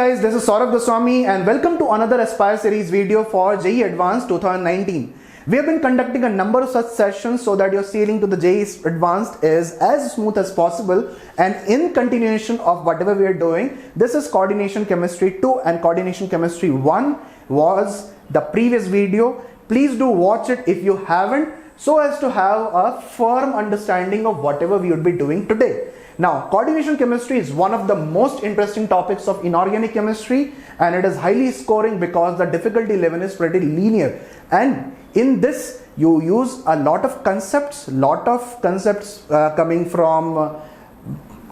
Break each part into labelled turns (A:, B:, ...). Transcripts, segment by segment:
A: guys, this is Saurav Goswami and welcome to another Aspire series video for JEE Advanced 2019. We have been conducting a number of such sessions so that your sailing to the JEE Advanced is as smooth as possible, and in continuation of whatever we are doing, this is Coordination Chemistry 2 and Coordination Chemistry 1 was the previous video. Please do watch it if you haven't, so as to have a firm understanding of whatever we would be doing today. Now, coordination chemistry is one of the most interesting topics of inorganic chemistry, and it is highly scoring because the difficulty level is pretty linear. And in this, you use a lot of concepts coming from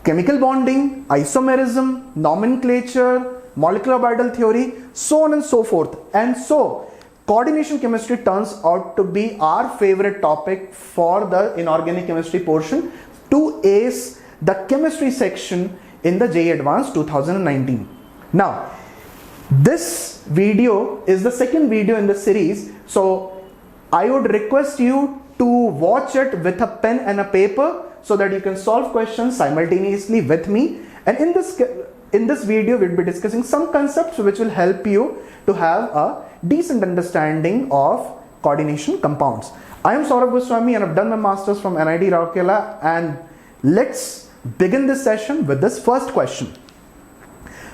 A: chemical bonding, isomerism, nomenclature, molecular orbital theory, so on and so forth. And so, coordination chemistry turns out to be our favorite topic for the inorganic chemistry portion to ace the chemistry section in the JEE Advanced 2019. Now, this video is the second video in the series, so I would request you to watch it with a pen and a paper so that you can solve questions simultaneously with me. And in this video, we'll be discussing some concepts which will help you to have a decent understanding of coordination compounds. I am Saurav Goswami and I've done my masters from IIT Rourkela, and let's begin this session with this first question.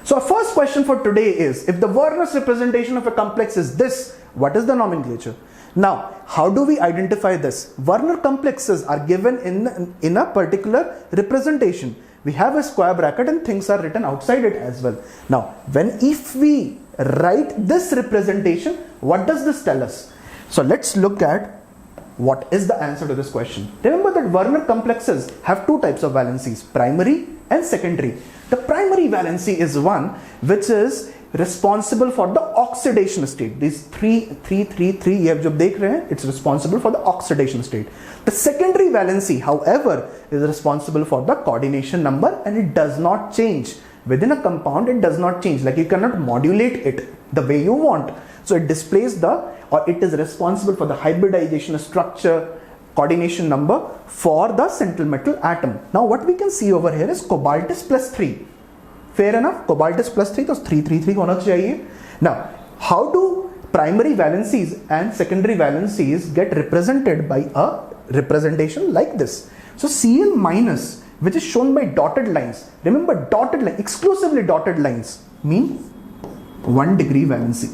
A: So our first question for today is, if the Werner's representation of a complex is this, what is the nomenclature? Now, how do we identify this? Werner complexes are given in a particular representation. We have a square bracket and things are written outside it as well. Now, if we write this representation, what does this tell us? So let's look at what is the answer to this question. Remember that Werner complexes have two types of valencies, primary and secondary. The primary valency is one which is responsible for the oxidation state. These 3 ये आप जब देख रहे हैं, it's responsible for the oxidation state. The secondary valency, however, is responsible for the coordination number, and it does not change. Within a compound, it does not change. Like, you cannot modulate it the way you want. So it displays it is responsible for the hybridization structure, coordination number for the central metal atom. Now what we can see over here is cobalt is +3. Fair enough, cobalt is +3, so 3 होना चाहिए. Now, how do primary valencies and secondary valencies get represented by a representation like this? So Cl minus, which is shown by dotted lines. Remember, dotted line, exclusively dotted lines mean 1 degree valency.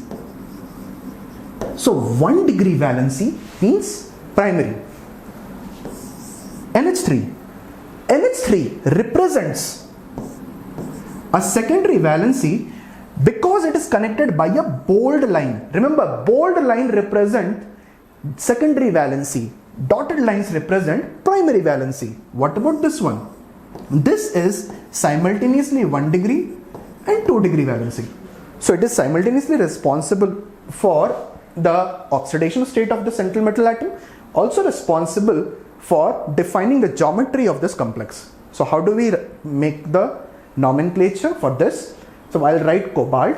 A: So 1 degree valency means primary. NH3 represents a secondary valency because it is connected by a bold line. Remember, bold line represent secondary valency. Dotted lines represent primary valency. What about this one? This is simultaneously 1 degree and 2 degree valency. So it is simultaneously responsible for the oxidation state of the central metal atom, also responsible for defining the geometry of this complex. So how do we make the nomenclature for this? So I'll write cobalt,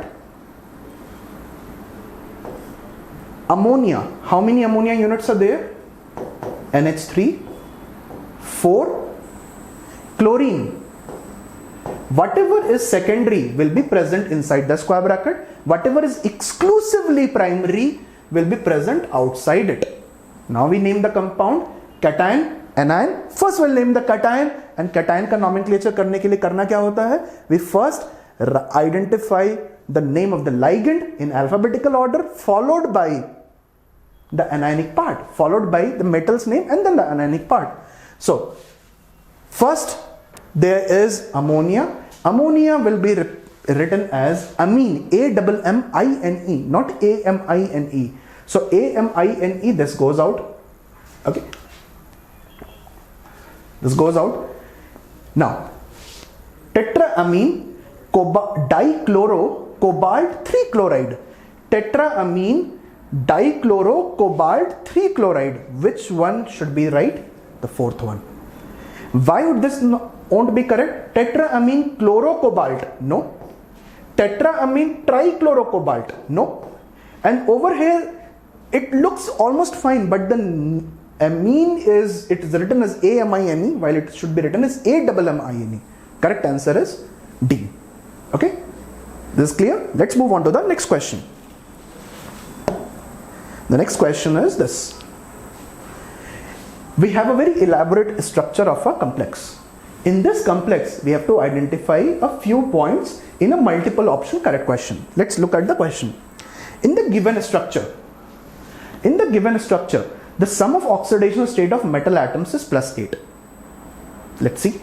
A: ammonia. How many ammonia units are there? NH3, 4, chlorine. Whatever is secondary will be present inside the square bracket. Whatever is exclusively primary will be present outside it. Now we name the compound cation, anion. First we'll name the cation, and cation का nomenclature करने के लिए करना क्या होता है? We first identify the name of the ligand in alphabetical order, followed by the anionic part, followed by the metal's name and then the anionic part. So first there is ammonia. Ammonia will be written as amine, A-M-M-I-N-E, not A-M-I-N-E. So A-M-I-N-E, this goes out. Okay. This goes out. Now, tetraamine, dichloro, cobalt 3 chloride. Tetraamine, dichloro, cobalt 3 chloride. Which one should be right? The fourth one. Why would this won't be correct? Tetraamine chlorocobalt, no. Tetraamine trichlorocobalt, no. And over here it looks almost fine, but the amine is written as AMINE while it should be written as AMMINE. Correct answer is D. Okay. This is clear? Let's move on to the next question. The next question is this. We have a very elaborate structure of a complex. In this complex, we have to identify a few points in a multiple option correct question. Let's look at the question. In the given structure, the sum of oxidational state of metal atoms is +8. Let's see.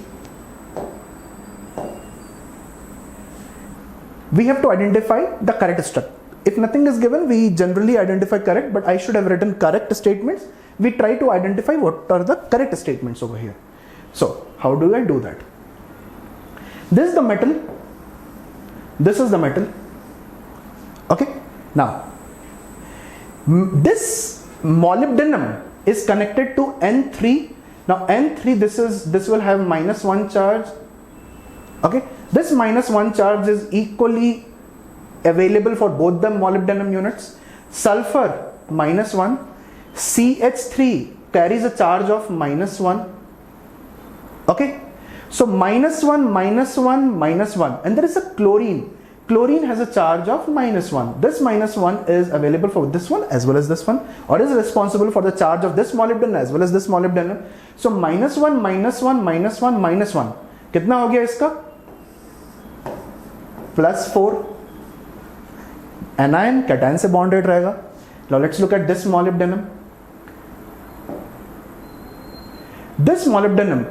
A: We have to identify the correct structure. If nothing is given, we generally identify correct, but I should have written correct statements. We try to identify what are the correct statements over here. So, how do I do that? This is the metal. This is the metal. Okay. Now, this molybdenum is connected to N3. Now, N3, this will have -1 charge. Okay. This -1 charge is equally available for both the molybdenum units. Sulfur -1. CH3 carries a charge of -1. Okay. So -1, -1, -1, and there is a chlorine. Chlorine has a charge of -1. This -1 is available for this one as well as this one, or is responsible for the charge of this molybdenum as well as this molybdenum. So -1, -1, -1, -1. कितना हो गया इसका? +4. Anion cation से bonded रहेगा. Now let's look at this molybdenum. This molybdenum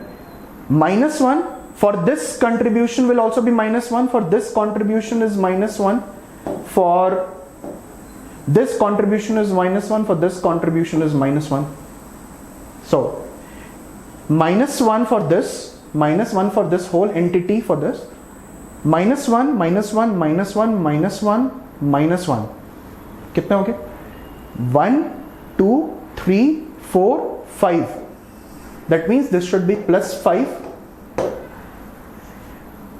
A: -1 for this contribution will also be -1. For this contribution is -1. For this contribution is -1. For this contribution is -1. So -1 for this, -1 for this whole entity for this. -1, -1, -1, -1, -1. कितने हो गए? 1, 2, 3, 4, 5. That means this should be +5.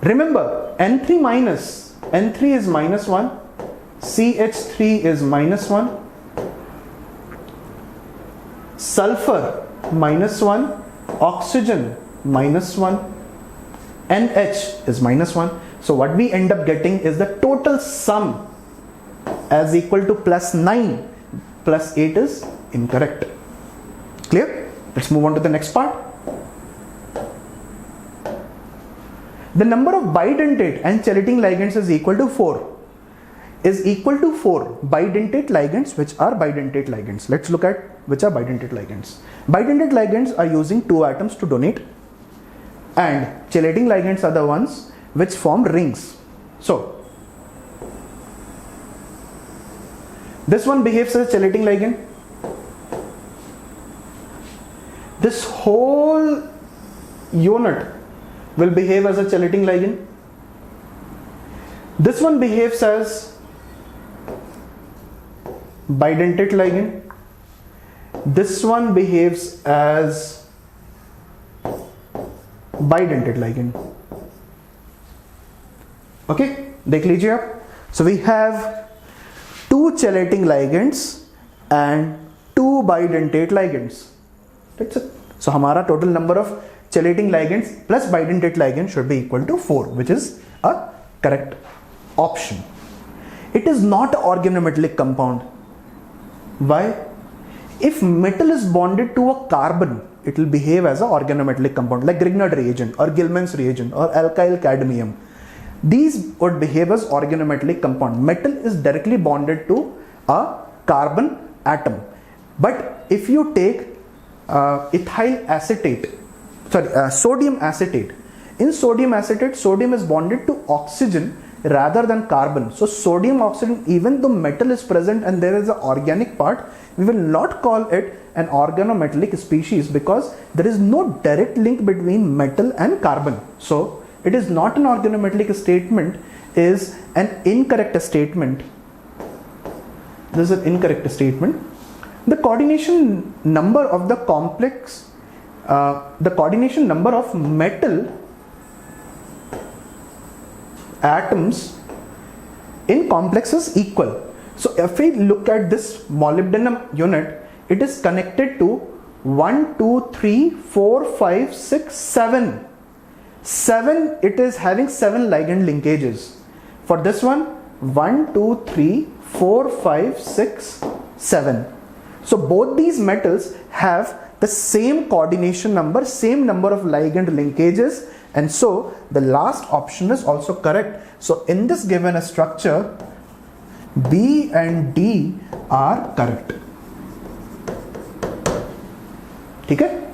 A: Remember, N3 minus, N3 is -1, CH3 is -1, sulfur -1, oxygen -1, NH is -1. So what we end up getting is the total sum as equal to +9. +8 is incorrect. Clear? Let's move on to the next part. The number of bidentate and chelating ligands is equal to 4. Is equal to 4 bidentate ligands, which are bidentate ligands. Let's look at which are bidentate ligands. Bidentate ligands are using 2 atoms to donate, and chelating ligands are the ones which form rings. So this one behaves as a chelating ligand. This whole unit will behave as a chelating ligand. This one behaves as bidentate ligand. This one behaves as bidentate ligand. Okay, देख लीजिए आप. So we have 2 chelating ligands and 2 bidentate ligands. That's it. So हमारा total number of chelating ligands plus bidentate ligand should be equal to 4, which is a correct option. It is not an organometallic compound. Why? If metal is bonded to a carbon, it will behave as an organometallic compound like Grignard reagent or Gilman's reagent or alkyl cadmium. These would behave as organometallic compound. Metal is directly bonded to a carbon atom. But if you take sodium acetate. In sodium acetate, sodium is bonded to oxygen rather than carbon. So sodium oxygen, even though metal is present and there is an organic part, we will not call it an organometallic species because there is no direct link between metal and carbon. So it is not an organometallic statement, is an incorrect statement. This is an incorrect statement. The coordination number of the complex, the coordination number of metal atoms in complex is equal. So if we look at this molybdenum unit, it is connected to 1, 2, 3, 4, 5, 6, 7. 7, it is having 7 ligand linkages. For this one, 1, 2, 3, 4, 5, 6, 7. So both these metals have the same coordination number, same number of ligand linkages, and so the last option is also correct. So in this given structure, B and D are correct. Okay?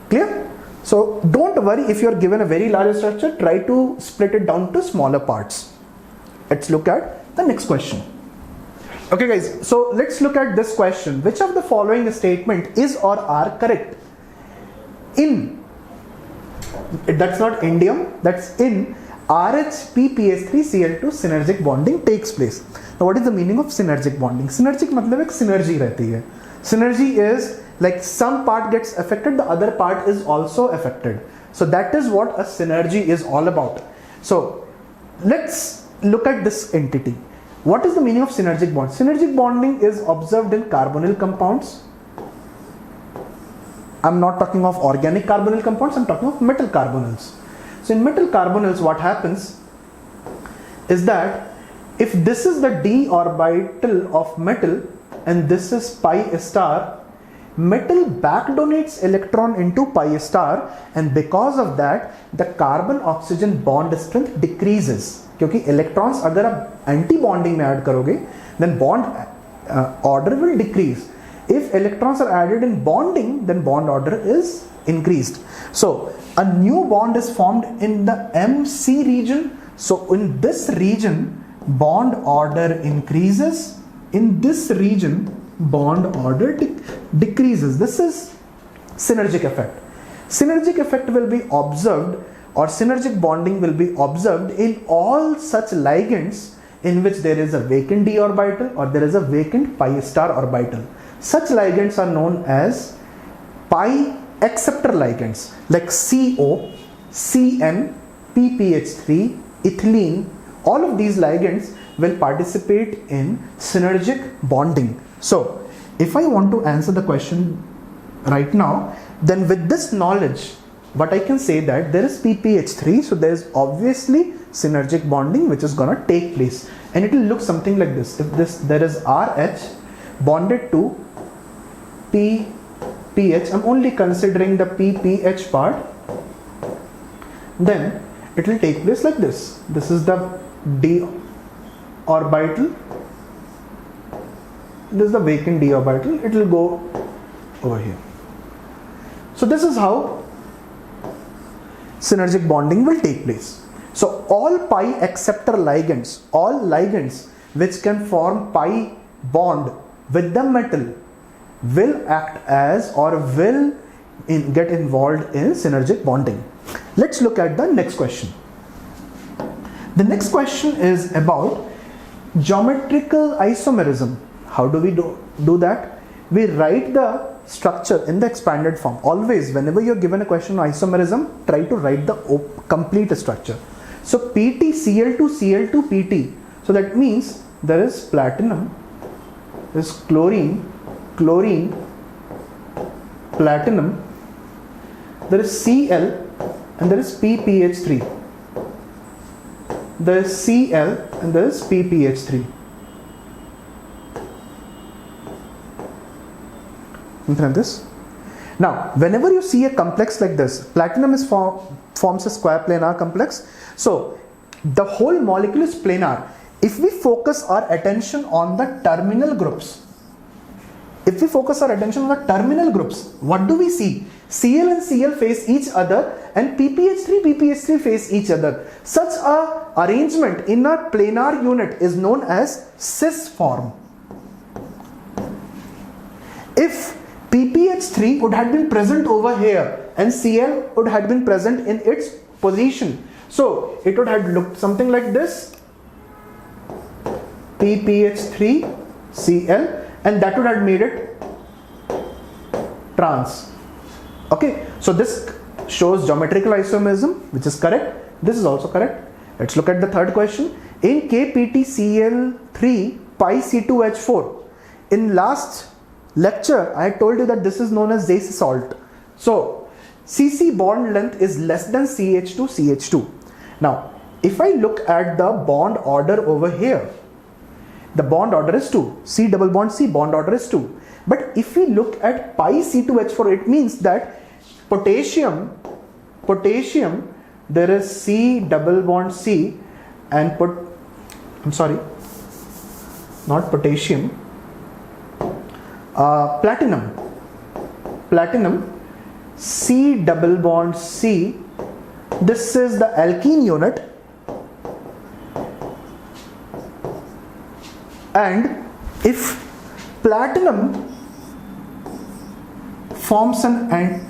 A: Clear? So don't worry if you are given a very large structure, try to split it down to smaller parts. Let's look at the next question. Okay guys, so let's look at this question. Which of the following statement is or are correct? In, that's not indium, that's in RHPPH3Cl2 synergic bonding takes place. Now what is the meaning of synergic bonding? Synergic मतलब एक synergy रहती है. Synergy is like some part gets affected, the other part is also affected. So that is what a synergy is all about. So let's look at this entity. What is the meaning of synergic bond? Synergic bonding is observed in carbonyl compounds. I'm not talking of organic carbonyl compounds, I'm talking of metal carbonyls. So in metal carbonyls, what happens is that if this is the d orbital of metal and this is pi star, metal back donates electron into pi star, and because of that the carbon oxygen bond strength decreases. क्योंकि electrons अगर आप anti bonding में add करोगे, then bond order will decrease. If electrons are added in bonding, then bond order is increased. So a new bond is formed in the MC region. So in this region, bond order increases. In this region, bond order decreases. This is synergic effect. Synergic effect will be observed, or synergic bonding will be observed in all such ligands in which there is a vacant d orbital or there is a vacant pi star orbital. Such ligands are known as pi acceptor ligands like CO, CN, PPH3, ethylene. All of these ligands will participate in synergic bonding. So if I want to answer the question right now, then with this knowledge, what I can say that there is PPH3, so there is obviously synergic bonding which is gonna take place, and it will look something like this. If there is RH bonded to PPH, I'm only considering the PPH part, then it will take place like this. This is the d orbital, this is the vacant d orbital, it will go over here. So this is how synergic bonding will take place. So all pi acceptor ligands, all ligands which can form pi bond with the metal will act as or will get involved in synergic bonding. Let's look at the next question. The next question is about geometrical isomerism. How do we do that? We write the structure in the expanded form. Always whenever you're given a question on isomerism, try to write the complete structure. So PT Cl2 Cl2 PT, so that means there is platinum, there is chlorine, chlorine, platinum, there is Cl, and there is PPH3. There is Cl and there is PPH3. This. Now, whenever you see a complex like this, platinum is forms a square planar complex. So the whole molecule is planar. If we focus our attention on the terminal groups, what do we see? Cl and Cl face each other and PPH3 face each other. Such a arrangement in a planar unit is known as cis form. If PPH3 would have been present over here and Cl would have been present in its position, so it would have looked something like this, PPH3 Cl, and that would have made it trans. Okay, so this shows geometrical isomerism, which is correct. This is also correct. Let's look at the third question. In KPTCl3 pi C2H4, in last lecture I had told you that this is known as Zeiss salt. So CC bond length is less than CH2 CH2. Now if I look at the bond order over here, the bond order is 2. C double bond C, bond order is 2. But if we look at pi C2H4, it means that potassium, there is C double bond C and not potassium, platinum, C double bond C, this is the alkene unit, and if platinum forms an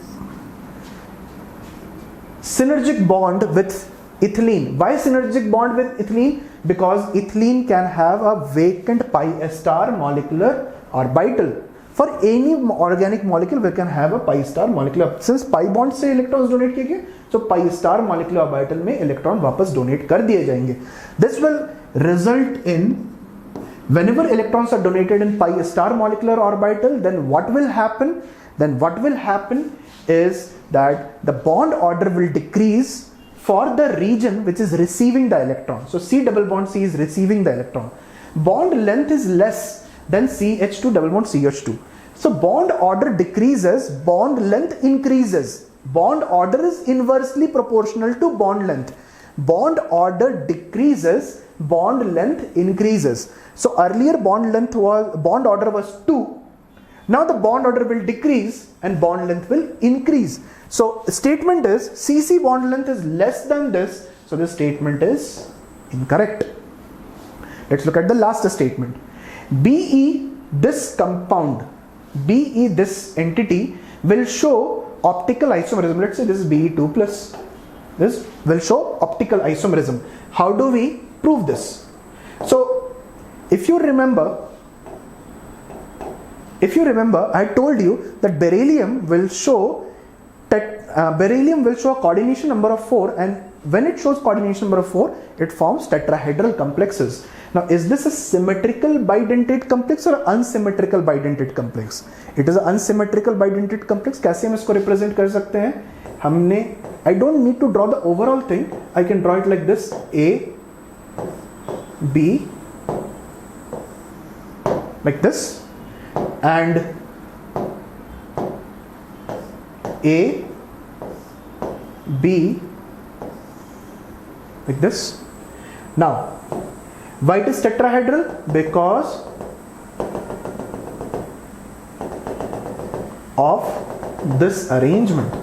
A: synergic bond with ethylene. Why synergic bond with ethylene? Because ethylene can have a vacant pi star molecular orbital. For any organic molecule, we can have a pi star molecular. Since pi bond से electrons donate किए गए, so pi star molecular orbital में electron वापस donate कर दिए जाएंगे. This will result in, whenever electrons are donated in pi star molecular orbital, then what will happen? Is that the bond order will decrease for the region which is receiving the electron. So C double bond C is receiving the electron. Bond length is less than CH2 double bond CH2. So bond order decreases, bond length increases. Bond order is inversely proportional to bond length. Bond order decreases, bond length increases. So earlier bond order was 2. Now the bond order will decrease and bond length will increase. So statement is CC bond length is less than this. So this statement is incorrect. Let's look at the last statement. BE, this compound, BE, this entity will show optical isomerism. Let's say this is BE2 plus. This will show optical isomerism. How do we prove this? So if you remember, I told you that beryllium will show coordination number of 4, and when it shows coordination number of 4, it forms tetrahedral complexes. Now, is this a symmetrical bidentate complex or unsymmetrical bidentate complex? It is an unsymmetrical bidentate complex. कैसे हम इसको represent कर सकते हैं? I don't need to draw the overall thing. I can draw it like this: A, B, like this, and A, B, like this. Now, why it is tetrahedral? Because of this arrangement.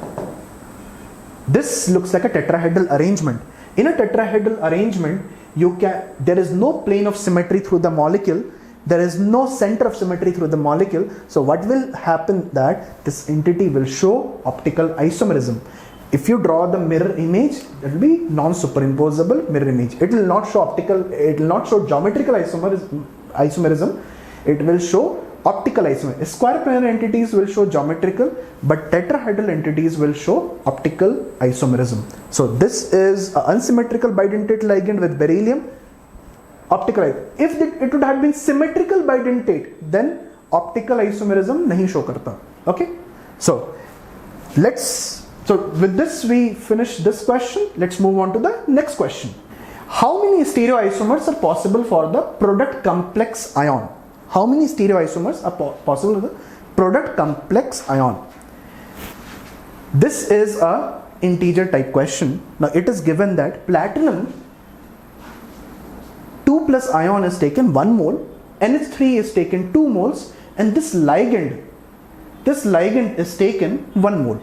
A: This looks like a tetrahedral arrangement. In a tetrahedral arrangement, there is no plane of symmetry through the molecule. There is no center of symmetry through the molecule. So what will happen that this entity will show optical isomerism. If you draw the mirror image, it will be non-superimposable mirror image. It will not show geometrical isomerism. It will show optical isomerism. Square planar entities will show geometrical, but tetrahedral entities will show optical isomerism. So this is an unsymmetrical bidentate ligand with beryllium. Optical. If it would have been symmetrical bidentate, then optical isomerism nahi show karta. Okay. So with this we finish this question. Let's move on to the next question. How many stereoisomers are possible for the product complex ion? How many stereoisomers are possible for the product complex ion? This is a integer type question. Now it is given that platinum 2 plus ion is taken 1 mole, NH3 is taken 2 moles, and this ligand is taken 1 mole.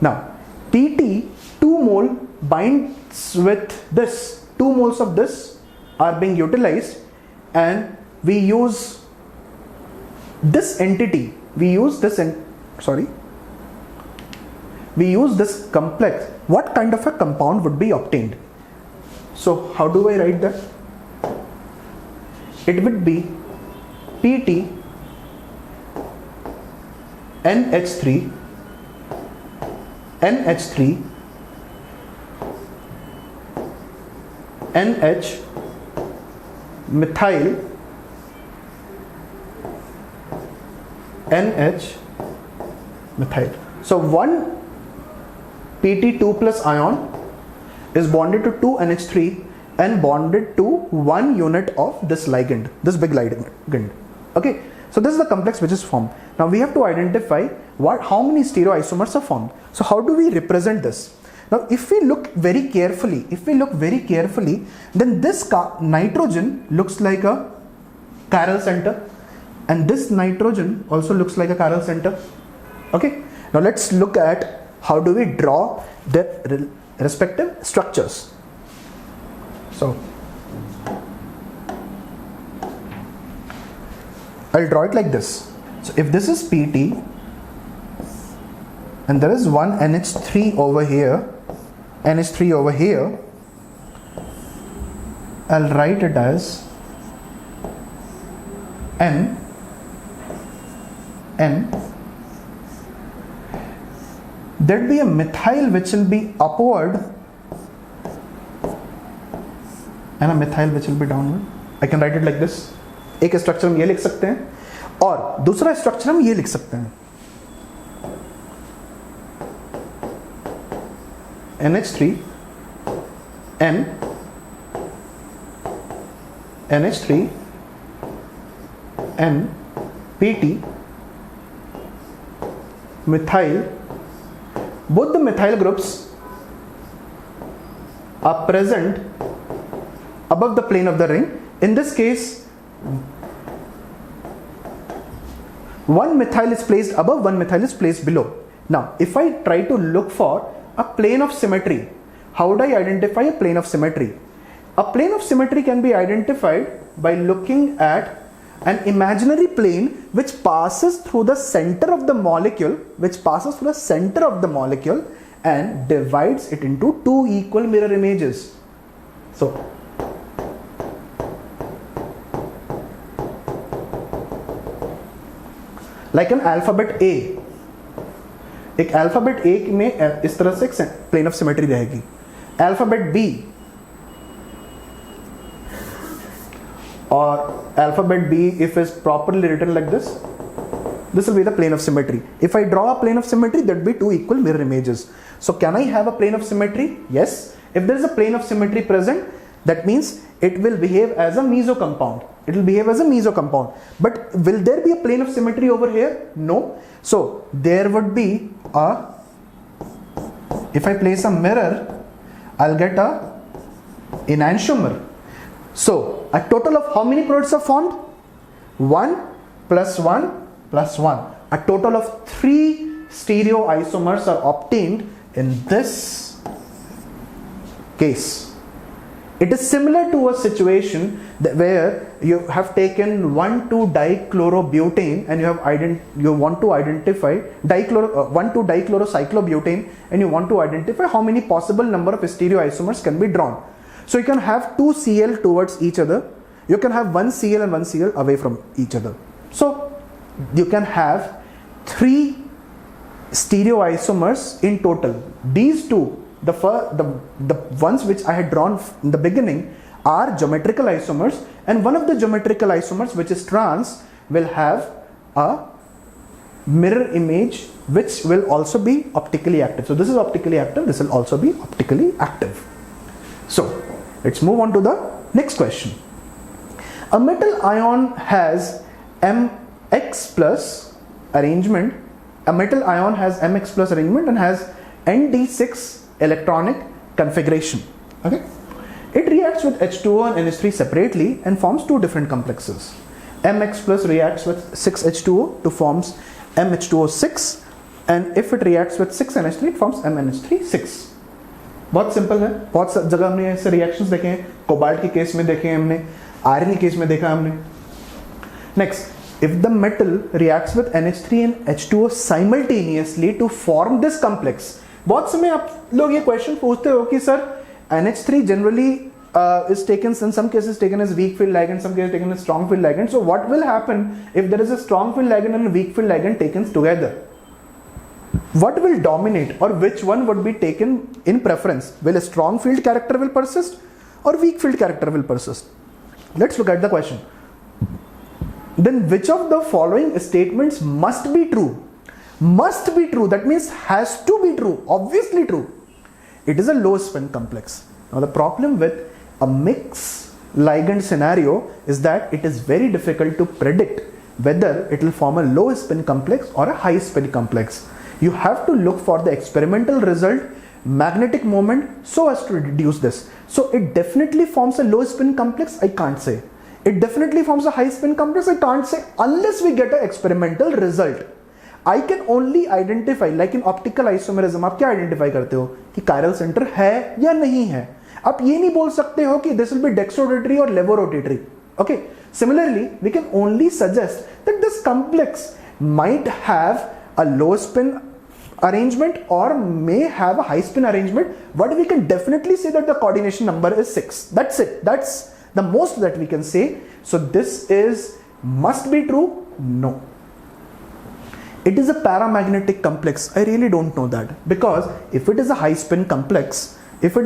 A: Now PT 2 mole binds with this, 2 moles of this are being utilized, and we use this entity, we use this complex. What kind of a compound would be obtained? So how do I write that? It would be PT NH3 NH methyl NH methyl. So one PT2 plus ion is bonded to 2 NH3 and bonded to 1 unit of this ligand, this big ligand. Okay, so this is the complex which is formed. Now we have to identify how many stereoisomers are formed. So how do we represent this? Now if we look very carefully, then this nitrogen looks like a chiral center, and this nitrogen also looks like a chiral center. Okay, now let's look at how do we draw the respective structures. So I'll draw it like this. So if this is PT and there is one NH3 over here, I'll write it as N. There'll be a methyl which will be upward and a methyl which will be downward. I can write it like this. एक structure हम ये लिख सकते हैं और दूसरा structure हम ये लिख सकते हैं, NH3 N NH3 N PT methyl. Both the methyl groups are present above the plane of the ring. In this case, one methyl is placed above, one methyl is placed below. Now, if I try to look for a plane of symmetry, how would I identify a plane of symmetry? A plane of symmetry can be identified by looking at an imaginary plane which passes through the center of the molecule, and divides it into two equal mirror images. So like an alphabet A, एक alphabet A में इस तरह से plane of symmetry रहेगी. Alphabet B or alphabet B, if is properly written like this, this will be the plane of symmetry. If I draw a plane of symmetry, that will be two equal mirror images. So can I have a plane of symmetry? Yes. If there is a plane of symmetry present, that means it will behave as a meso compound. But will there be a plane of symmetry over here? No. So there would be if I place a mirror, I'll get a enantiomer. So a total of how many products are formed? 1 plus 1 plus 1. A total of 3 stereoisomers are obtained in this case. It is similar to a situation where you have taken 1,2-dichlorobutane and you want to identify 1,2-dichlorocyclobutane, and you want to identify how many possible number of stereoisomers can be drawn. So you can have 2 Cl towards each other. You can have 1 Cl and 1 Cl away from each other. So you can have 3 stereoisomers in total. These two, the ones which I had drawn in the beginning, are geometrical isomers, and one of the geometrical isomers, which is trans, will have a mirror image which will also be optically active. So this is optically active, this will also be optically active. So let's move on to the next question. A metal ion has MX plus arrangement. A metal ion has MX plus arrangement and has ND6 electronic configuration. Okay, it reacts with H2O and NH3 separately and forms 2 different complexes. MX plus reacts with 6H2O to forms MH2O6, and if it reacts with 6NH3, it forms MNH3 बहुत simple है. बहुत जगह हमने ऐसे reactions देखे हैं. Cobalt के case में देखे हैं हमने, आयरन के केस में देखा हमने. Next, if the metal reacts with NH3 and H2O simultaneously to form this complex. बहुत समय आप लोग ये क्वेश्चन पूछते हो कि sir NH3 generally is taken in some cases taken as weak field ligand, some cases taken as strong field ligand. So what will happen if there is a strong field ligand and a weak field ligand taken together? What will dominate, or which one would be taken in preference? Will a strong field character will persist or weak field character will persist? Let's look at the question. Then which of the following statements must be true? Must be true, that means has to be true, obviously true. it is a low spin complex. Now the problem with a mixed ligand scenario is that it is very difficult to predict whether it will form a low spin complex or a high spin complex. You have to look for the experimental result, magnetic moment, so as to deduce this. So it definitely forms a low spin complex, I can't say. It definitely forms a high spin complex, I can't say, unless we get an experimental result. I can only identify, like in optical isomerism, आप क्या identify करते हो कि chiral center है या नहीं है. आप ये नहीं बोल सकते हो कि this will be dextrorotatory or levorotatory. Okay. Similarly, we can only suggest that this complex might have a low spin arrangement or may have a high spin arrangement, but we can definitely say that the coordination number is 6. That's it. That's the most that we can say. So this is must be true? No. It is a paramagnetic complex. I really don't know that, because if it is a high spin complex, it will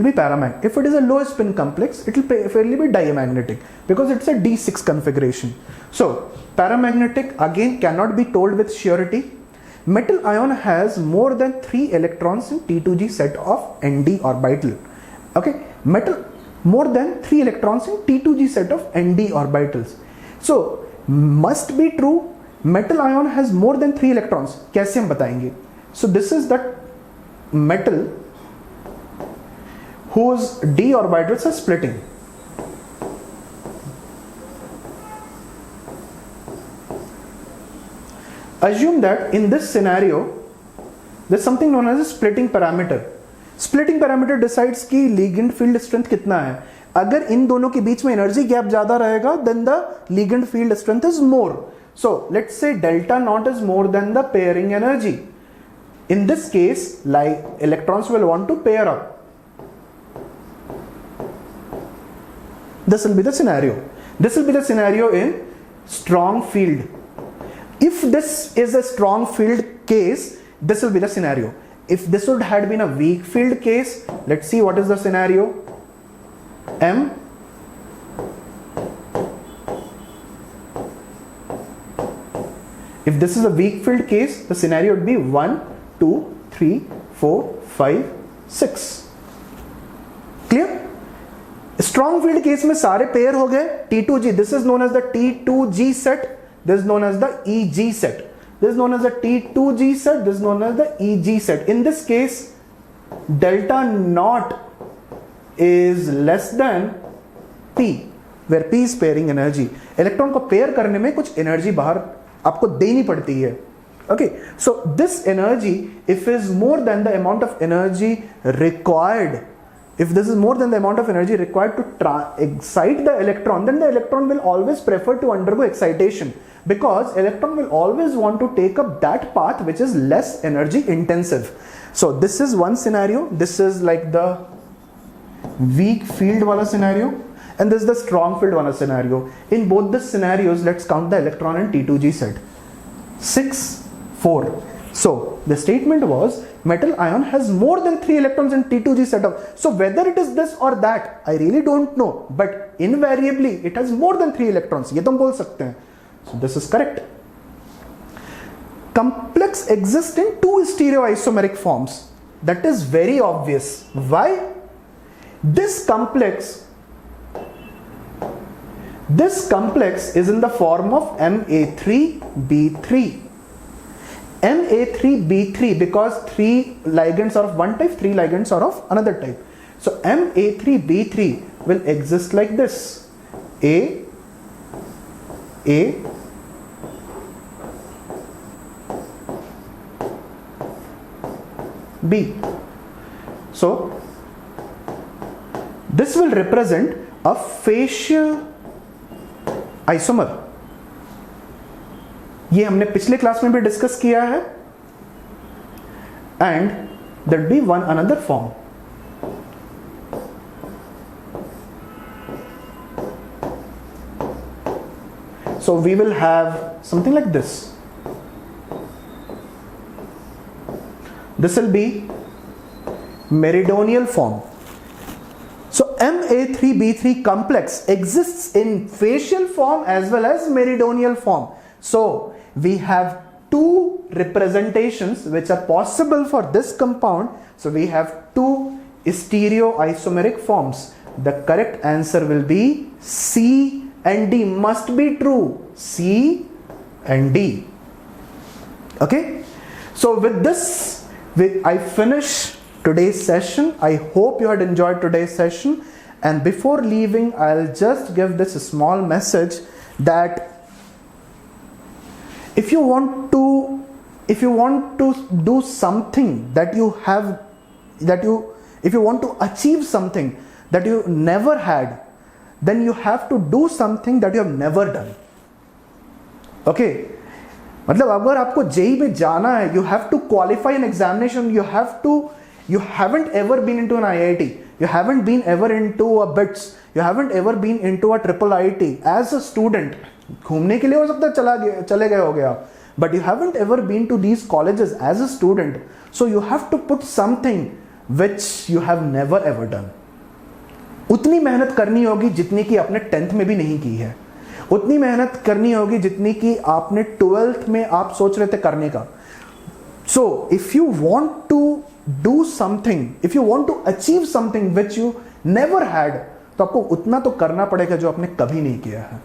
A: be paramagnetic. If it is a low spin complex, it will fairly be diamagnetic, because it's a D6 configuration. So paramagnetic again cannot be told with surety. Metal ion has more than 3 electrons in T2G set of Nd orbital. Okay, metal more than 3 electrons in T2G set of Nd orbitals. So must be true. Metal ion has more than 3 electrons. कैसे हम बताएंगे? So this is that metal whose d orbitals are splitting. Assume that in this scenario there's something known as a splitting parameter. Splitting parameter decides कि ligand field strength कितना है. अगर इन दोनों के बीच में energy gap ज़्यादा रहेगा, then the ligand field strength is more. So let's say delta naught is more than the pairing energy. In this case, like electrons will want to pair up. This will be the scenario. This will be the scenario in strong field. If this is a strong field case, this will be the scenario. If this would have been a weak field case, let's see what is the scenario. M. If this is a weak field case, the scenario would be 1, 2, 3, 4, 5, 6. Clear? Strong field case में सारे pair हो गए. T2G, this is known as the T2G set. This is known as the EG set. This is known as the T2G set. This is known as the EG set. In this case, delta naught is less than P, where P is pairing energy. Electron को pair करने में कुछ energy बाहर आपको देनी पड़ती है. Okay, so this energy, if is more than the amount of energy required, if this is more than the amount of energy required to excite the electron, then the electron will always prefer to undergo excitation, because electron will always want to take up that path which is less energy intensive. So this is one scenario. This is like the weak field wala scenario, and this is the strong field wala scenario. In both the scenarios, let's count the electron and T2G set. 6, 4. So the statement was metal ion has more than 3 electrons in T2G setup. So whether it is this or that, I really don't know, but invariably it has more than 3 electrons. ये तो हम बोल सकते हैं. So this is correct. Complex exists in 2 stereoisomeric forms. That is very obvious. Why? This complex is in the form of Ma3B3. Ma3B3, because 3 ligands are of one type, 3 ligands are of another type. So Ma3B3 will exist like this. A, B. So this will represent a facial isomer. ये हमने पिछले class में भी discuss किया है. And there be one another form. So we will have something like this. This will be meridional form. So Ma3B3 complex exists in facial form as well as meridional form. So we have two representations which are possible for this compound. So we have two stereoisomeric forms. The correct answer will be C and D. Must be true. C and D. Okay. So with this, I finish today's session. I hope you had enjoyed today's session. And before leaving, I'll just give this small message that if you want to do something that you have, if you want to achieve something that you never had, then you have to do something that you have never done. Okay. मतलब अगर आपको JEE में जाना है, you have to qualify an examination, you haven't ever been into an IIT, you haven't been ever into a BITS, you haven't ever been into a triple IIT as a student. घूमने के लिए हो सकता है चले गए हो गया, but you haven't ever been to these colleges as a student, so you have to put something which you have never ever done. उतनी मेहनत करनी होगी जितनी कि आपने 10th में भी नहीं की है, उतनी मेहनत करनी होगी जितनी कि आपने 12th में आप सोच रहे थे करने का. So if you want to do something, if you want to achieve something which you never had, तो आपको उतना तो करना पड़ेगा जो आपने कभी नहीं किया है.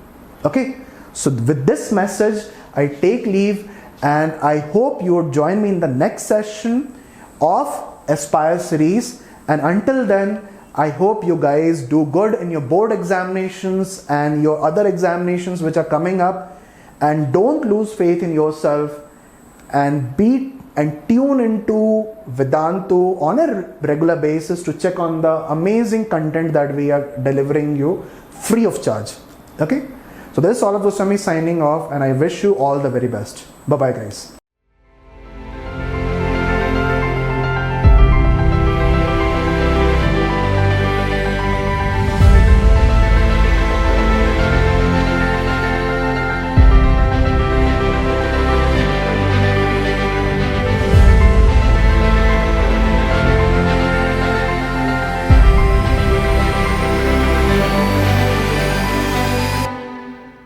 A: Okay, so with this message I take leave, and I hope you would join me in the next session of Aspire series, and until then I hope you guys do good in your board examinations and your other examinations which are coming up, and don't lose faith in yourself, and tune into Vedantu on a regular basis to check on the amazing content that we are delivering you free of charge. Okay, so this is Saurav signing off, and I wish you all the very best. Bye bye guys.